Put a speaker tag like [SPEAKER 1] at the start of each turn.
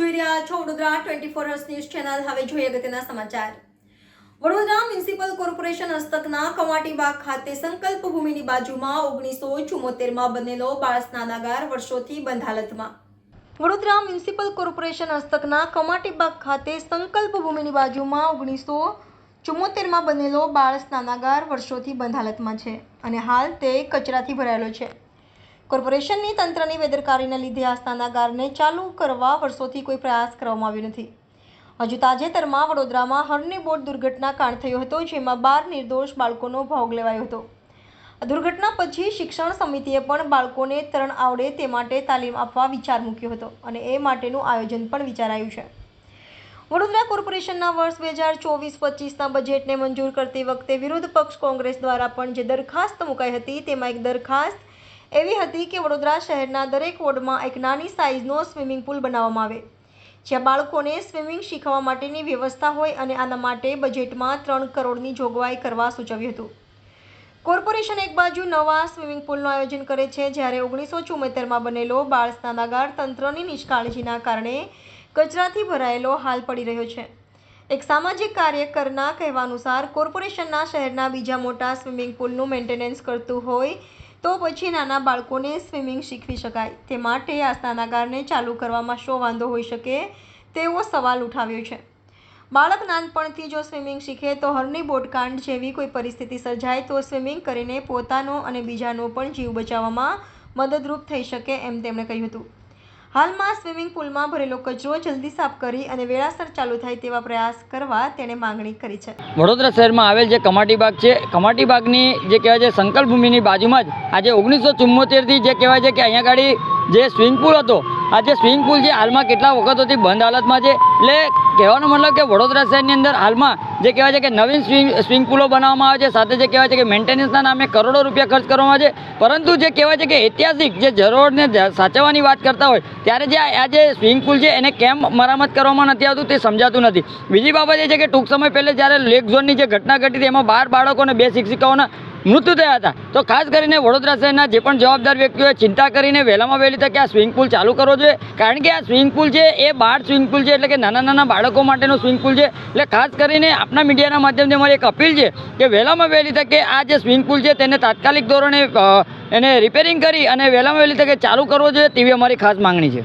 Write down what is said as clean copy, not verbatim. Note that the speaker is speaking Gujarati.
[SPEAKER 1] જોઈ રહ્યા છો વડોદરા 24 અવર્સ ન્યૂઝ ચેનલ। હવે જોઈએ અગત્યના સમાચાર। વડોદરા મ્યુનિસિપલ કોર્પોરેશન હસ્તકના કમાટીબાગ ખાતે સંકલ્પ ભૂમિની બાજુમાં 1974માં બનેલો બાળ સ્નાનાગાર વર્ષોથી બંધ હાલતમાં। વડોદરા મ્યુનિસિપલ કોર્પોરેશન હસ્તકના કમાટીબાગ ખાતે સંકલ્પ ભૂમિની બાજુમાં 1974માં બનેલો બાળ સ્નાનાગાર વર્ષોથી બંધ હાલતમાં છે અને હાલ તે કચરાથી ભરાયેલો છે। કોર્પોરેશનની તંત્રની બેદરકારીને લીધે આ સ્નાનાગારને ચાલુ કરવા વર્ષોથી કોઈ પ્રયાસ કરવામાં આવ્યો નથી। હજુ તાજેતરમાં વડોદરામાં હરની બોટ દુર્ઘટના કાંડ થયો હતો, જેમાં 12 નિર્દોષ બાળકોનો ભોગ લેવાયો હતો। આ દુર્ઘટના પછી શિક્ષણ સમિતિએ પણ બાળકોને તરણ આવડે તે માટે તાલીમ આપવા વિચાર મૂક્યો હતો અને એ માટેનું આયોજન પણ વિચારાયું છે। વડોદરા કોર્પોરેશનના વર્ષ 2024-25ના બજેટને મંજૂર કરતી વખતે વિરોધ પક્ષ કોંગ્રેસ દ્વારા પણ જે દરખાસ્ત મુકાઈ હતી તેમાં એક દરખાસ્ત એવી હતી કે વડોદરા શહેરના દરેક વોર્ડમાં એક નાની સાઇઝનો સ્વિમિંગ પુલ બનાવવામાં આવે, જ્યાં બાળકોને સ્વિમિંગ શીખવા માટેની વ્યવસ્થા હોય અને આના માટે બજેટમાં 3 કરોડની જોગવાઈ કરવા સૂચવ્યું હતું। કોર્પોરેશન એક બાજુ નવા સ્વિમિંગ પુલનું આયોજન કરે છે, જ્યારે 1974માં બનેલો બાળ સ્નાનાગાર તંત્રની નિષ્કાળજીના કારણે કચરાથી ભરાયેલો હાલ પડી રહ્યો છે। એક સામાજિક કાર્યકરના કહેવા અનુસાર કોર્પોરેશનના શહેરના બીજા મોટા સ્વિમિંગ પુલનું મેન્ટેનન્સ કરતું હોય તો પછી નાના બાળકોને સ્વિમિંગ શીખવી શકાય, તે માટે આ સ્નાનાગારને ચાલુ કરવામાં શો વાંધો હોઈ શકે તેવો સવાલ ઉઠાવ્યો છે। બાળક નાનપણથી જો સ્વિમિંગ શીખે તો હરની બોટકાંડ જેવી કોઈ પરિસ્થિતિ સર્જાય તો સ્વિમિંગ કરીને પોતાનો અને બીજાનો પણ જીવ બચાવવામાં મદદરૂપ થઈ શકે એમ તેમણે કહ્યું હતું। હાલમાં સ્વિમિંગ પુલમાં ભરેલો કચરો જલ્દી સાફ કરી અને વેળાસર ચાલુ થાય તેવા પ્રયાસ કરવા તેણે માંગણી કરી છે।
[SPEAKER 2] વડોદરા શહેરમાં આવેલ જે કમાટીબાગ છે, કમાટીબાગની જે કહેવાય છે સંકલ્પ ભૂમિની બાજુમાં જ આજે 1974થી જે કહેવાય છે કે અહીંયા આગળ જે સ્વિમિંગ પુલ હતો, આ જે સ્વિમિંગ પુલ છે હાલમાં કેટલા વખતોથી બંધ હાલતમાં છે। એટલે કહેવાનો મતલબ કે વડોદરા શહેરની અંદર હાલમાં જે કહેવાય છે કે નવીન સ્વિમિંગ પુલો બનાવવામાં આવે છે, સાથે જે કહેવાય છે કે મેન્ટેનન્સના નામે કરોડો રૂપિયા ખર્ચ કરવામાં આવે છે, પરંતુ જે કહેવાય છે કે ઐતિહાસિક જે જરૂરને સાચવવાની વાત કરતા હોય ત્યારે જે આ જે સ્વિમિંગ પુલ છે એને કેમ મરામત કરવામાં નથી આવતું તે સમજાતું નથી। બીજી બાબત એ છે કે ટૂંક સમય પહેલાં જ્યારે લેક ઝોનની જે ઘટના ઘટી હતી એમાં 12 બાળકો અને 2 શિક્ષિકાઓના મૃત્યુ થયા હતા। તો ખાસ કરીને વડોદરા શહેરના જે પણ જવાબદાર વ્યક્તિઓએ ચિંતા કરીને વહેલામાં વહેલી તકે આ સ્વિમિંગ પુલ ચાલુ કરવો જોઈએ, કારણ કે આ સ્વિમિંગ પુલ છે એ બાળ સ્વિમિંગ પુલ છે, એટલે કે નાના નાના બાળકો માટેનો સ્વિમિંગ પુલ છે। એટલે ખાસ કરીને આપણા મીડિયાના માધ્યમથી અમારી એક અપીલ છે કે વહેલામાં વહેલી તકે આ જે સ્વિમિંગ પુલ છે તેને તાત્કાલિક ધોરણે એને રિપેરિંગ કરી અને વહેલામાં વહેલી તકે ચાલુ કરવો જોઈએ તેવી અમારી ખાસ માંગણી છે।